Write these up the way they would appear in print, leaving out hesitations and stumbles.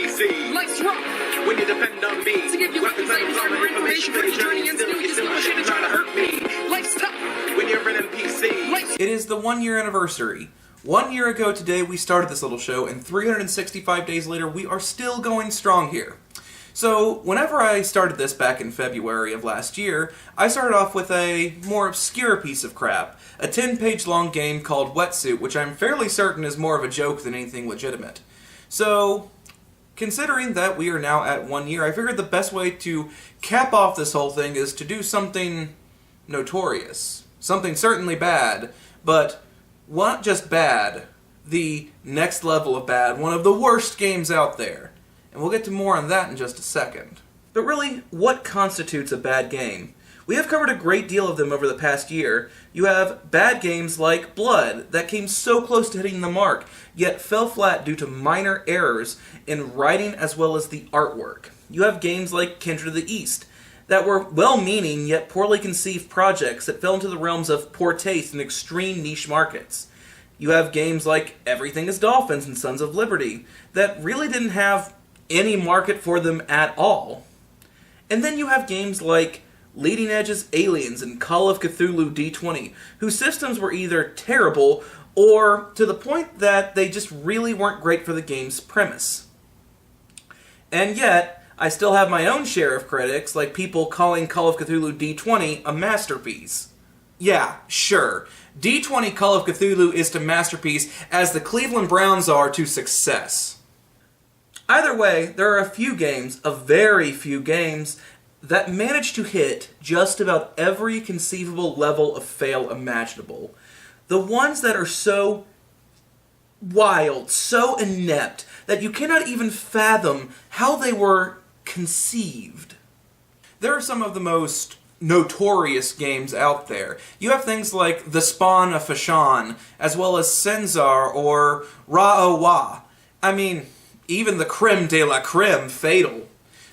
PC. Life's rough. When you depend on me To give you weapons and cyber information for your journey and still you trying to hurt me. Life's tough. When you're an NPC. It is the 1 year anniversary. 1 year ago today we started this little show, and 365 days later we are still going strong here. So, whenever I started this back in February of last year, I started off with a more obscure piece of crap. A 10-page long game called Wetsuit, which I'm fairly certain is more of a joke than anything legitimate. So, considering that we are now at 1 year, I figured the best way to cap off this whole thing is to do something notorious. Something certainly bad, but not just bad, the next level of bad, one of the worst games out there. And we'll get to more on that in just a second. But really, what constitutes a bad game? We have covered a great deal of them over the past year. You have bad games like Blood, that came so close to hitting the mark, yet fell flat due to minor errors in writing as well as the artwork. You have games like Kindred of the East, that were well-meaning yet poorly conceived projects that fell into the realms of poor taste and extreme niche markets. You have games like Everything is Dolphins and Sons of Liberty, that really didn't have any market for them at all. And then you have games like Leading Edge's Aliens and Call of Cthulhu D20, whose systems were either terrible or to the point that they just really weren't great for the game's premise. And yet, I still have my own share of critics, like people calling Call of Cthulhu D20 a masterpiece. Yeah, sure. D20 Call of Cthulhu is to masterpiece as the Cleveland Browns are to success. Either way, there are a few games, a very few games, that manage to hit just about every conceivable level of fail imaginable. The ones that are so wild, so inept, that you cannot even fathom how they were conceived. There are some of the most notorious games out there. You have things like The Spawn of Fashan, as well as Senzar or Ra-O-Wa. I mean, even the creme de la creme, Fatal.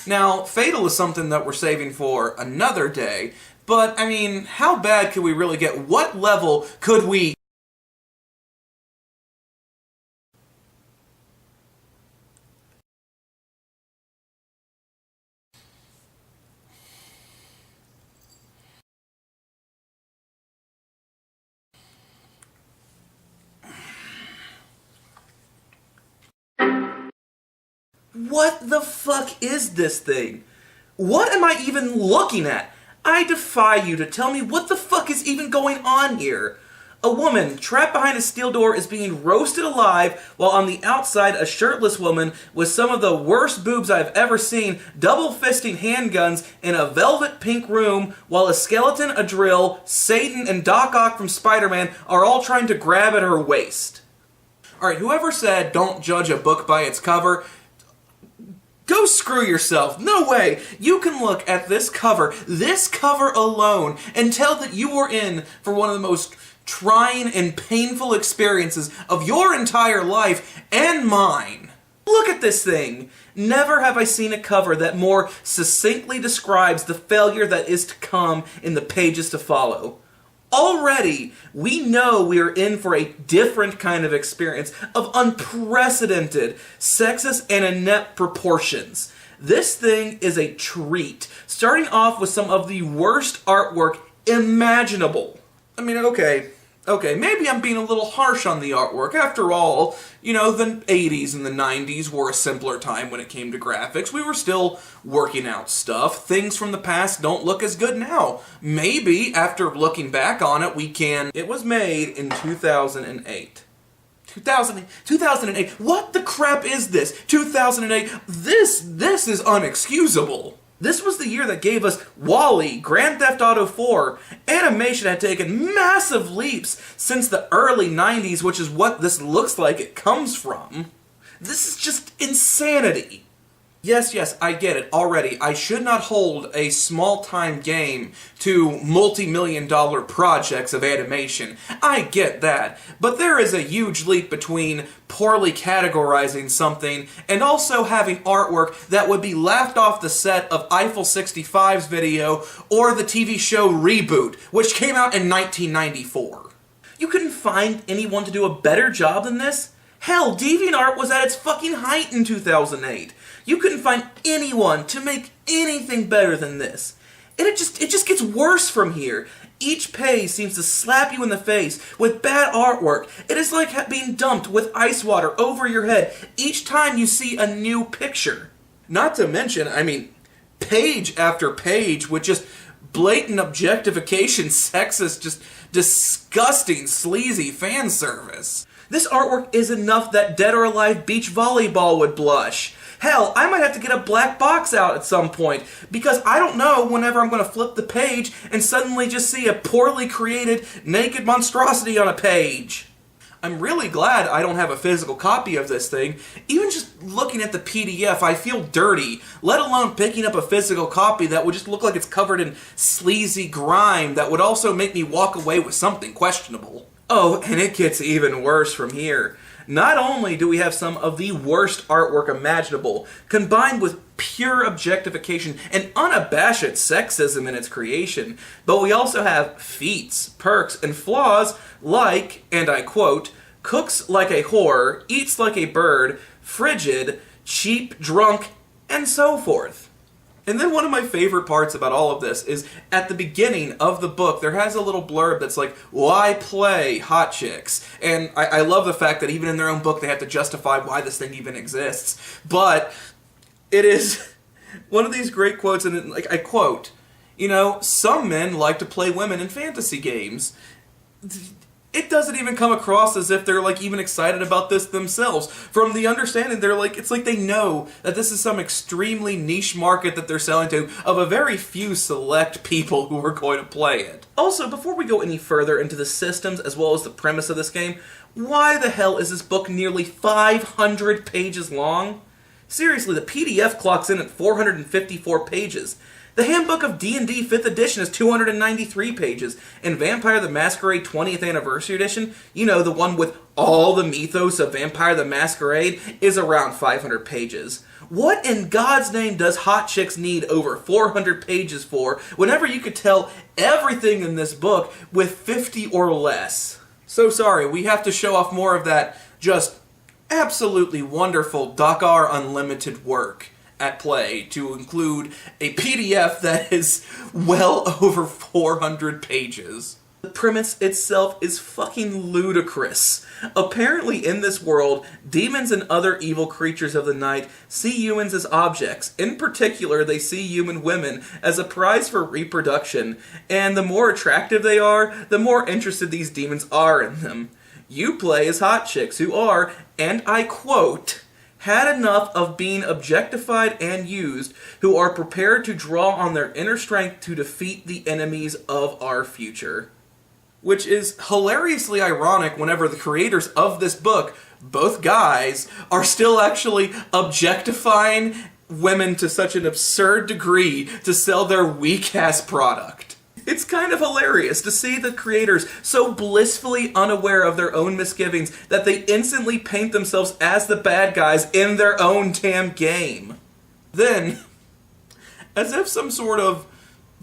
Now, Fatal is something that we're saving for another day, but, I mean, how bad could we really get? What level could we... What the fuck is this thing? What am I even looking at? I defy you to tell me what the fuck is even going on here. A woman trapped behind a steel door is being roasted alive, while on the outside a shirtless woman with some of the worst boobs I've ever seen double-fisting handguns in a velvet pink room, while a skeleton, a drill, Satan, and Doc Ock from Spider-Man are all trying to grab at her waist. Alright, whoever said don't judge a book by its cover, go screw yourself. No way. You can look at this cover alone, and tell that you were in for one of the most trying and painful experiences of your entire life and mine. Look at this thing. Never have I seen a cover that more succinctly describes the failure that is to come in the pages to follow. Already, we know we are in for a different kind of experience of unprecedented, sexist, and inept proportions. This thing is a treat, starting off with some of the worst artwork imaginable. I mean, okay, maybe I'm being a little harsh on the artwork. After all, you know, the 80s and the 90s were a simpler time when it came to graphics. We were still working out stuff. Things from the past don't look as good now. Maybe, after looking back on it, we can... It was made in 2008. 2008. What the crap is this? 2008. This is unexcusable. This was the year that gave us WALL-E, Grand Theft Auto 4. Animation had taken massive leaps since the early 90s, which is what this looks like it comes from. This is just insanity. Yes, I get it already. I should not hold a small-time game to multi-million-dollar projects of animation. I get that. But there is a huge leap between poorly categorizing something and also having artwork that would be laughed off the set of Eiffel 65's video or the TV show Reboot, which came out in 1994. You couldn't find anyone to do a better job than this? Hell, DeviantArt was at its fucking height in 2008. You couldn't find anyone to make anything better than this. And it just gets worse from here. Each page seems to slap you in the face with bad artwork. It is like being dumped with ice water over your head each time you see a new picture. Not to mention, page after page with just blatant objectification, sexist, just disgusting, sleazy fan service. This artwork is enough that Dead or Alive Beach Volleyball would blush. Hell, I might have to get a black box out at some point, because I don't know whenever I'm going to flip the page and suddenly just see a poorly created naked monstrosity on a page. I'm really glad I don't have a physical copy of this thing. Even just looking at the PDF, I feel dirty, let alone picking up a physical copy that would just look like it's covered in sleazy grime that would also make me walk away with something questionable. Oh, and it gets even worse from here. Not only do we have some of the worst artwork imaginable, combined with pure objectification and unabashed sexism in its creation, but we also have feats, perks, and flaws like, and I quote, cooks like a whore, eats like a bird, frigid, cheap, drunk, and so forth. And then one of my favorite parts about all of this is at the beginning of the book, there has a little blurb that's like, why play hot chicks? And I love the fact that even in their own book, they have to justify why this thing even exists. But it is one of these great quotes, and I quote, some men like to play women in fantasy games. It doesn't even come across as if they're even excited about this themselves. From the understanding, it's like they know that this is some extremely niche market that they're selling to of a very few select people who are going to play it. Also, before we go any further into the systems as well as the premise of this game, why the hell is this book nearly 500 pages long? Seriously, the PDF clocks in at 454 pages. The Handbook of D&D 5th edition is 293 pages, and Vampire the Masquerade 20th Anniversary Edition, the one with all the mythos of Vampire the Masquerade, is around 500 pages. What in God's name does Hot Chicks need over 400 pages for, whenever you could tell everything in this book with 50 or less? So sorry, we have to show off more of that just absolutely wonderful Dakar Unlimited work at play to include a PDF that is well over 400 pages. The premise itself is fucking ludicrous. Apparently in this world, demons and other evil creatures of the night see humans as objects. In particular, they see human women as a prize for reproduction, and the more attractive they are, the more interested these demons are in them. You play as hot chicks who are, and I quote, had enough of being objectified and used, who are prepared to draw on their inner strength to defeat the enemies of our future. Which is hilariously ironic whenever the creators of this book, both guys, are still actually objectifying women to such an absurd degree to sell their weak-ass product. It's kind of hilarious to see the creators so blissfully unaware of their own misgivings that they instantly paint themselves as the bad guys in their own damn game. Then, as if some sort of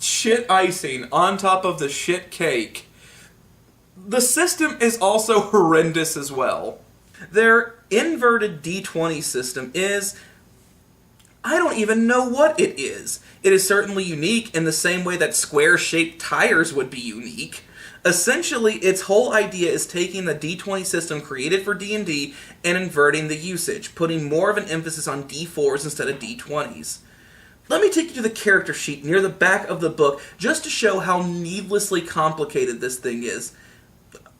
shit icing on top of the shit cake, the system is also horrendous as well. Their inverted D20 system is, I don't even know what it is. It is certainly unique in the same way that square-shaped tires would be unique. Essentially, its whole idea is taking the D20 system created for D&D and inverting the usage, putting more of an emphasis on D4s instead of D20s. Let me take you to the character sheet near the back of the book just to show how needlessly complicated this thing is.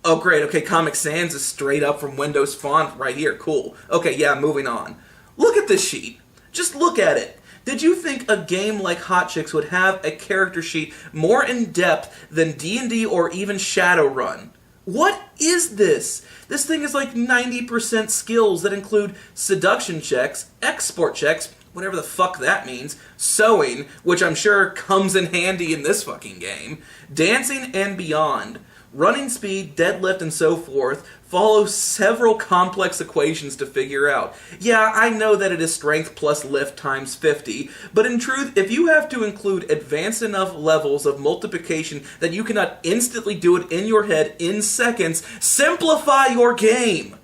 Oh great, okay, Comic Sans is straight up from Windows font right here, cool. Okay, yeah, moving on. Look at this sheet. Just look at it. Did you think a game like Hot Chicks would have a character sheet more in-depth than D&D or even Shadowrun? What is this? This thing is like 90% skills that include seduction checks, export checks, whatever the fuck that means, sewing, which I'm sure comes in handy in this fucking game, dancing and beyond. Running speed, deadlift, and so forth follow several complex equations to figure out. Yeah, I know that it is strength plus lift times 50, but in truth, if you have to include advanced enough levels of multiplication that you cannot instantly do it in your head in seconds, simplify your game!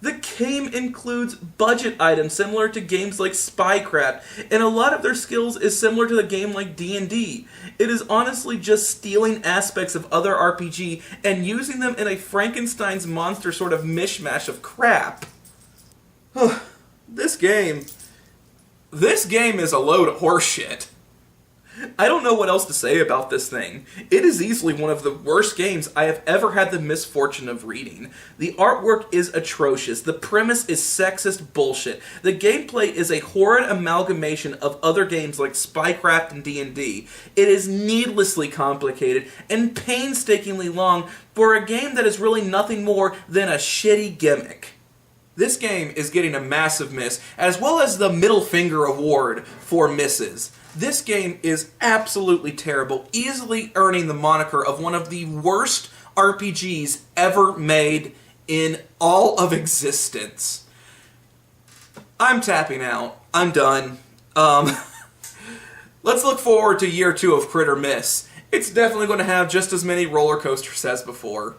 The game includes budget items similar to games like Spycraft, and a lot of their skills is similar to the game like D&D. It is honestly just stealing aspects of other RPG and using them in a Frankenstein's monster sort of mishmash of crap. This game is a load of horseshit. I don't know what else to say about this thing. It is easily one of the worst games I have ever had the misfortune of reading. The artwork is atrocious. The premise is sexist bullshit. The gameplay is a horrid amalgamation of other games like Spycraft and D&D. It is needlessly complicated and painstakingly long for a game that is really nothing more than a shitty gimmick. This game is getting a massive miss, as well as the middle finger award for misses. This game is absolutely terrible, easily earning the moniker of one of the worst RPGs ever made in all of existence. I'm tapping out. I'm done. Let's look forward to year 2 of Crit or Miss. It's definitely going to have just as many roller coasters as before.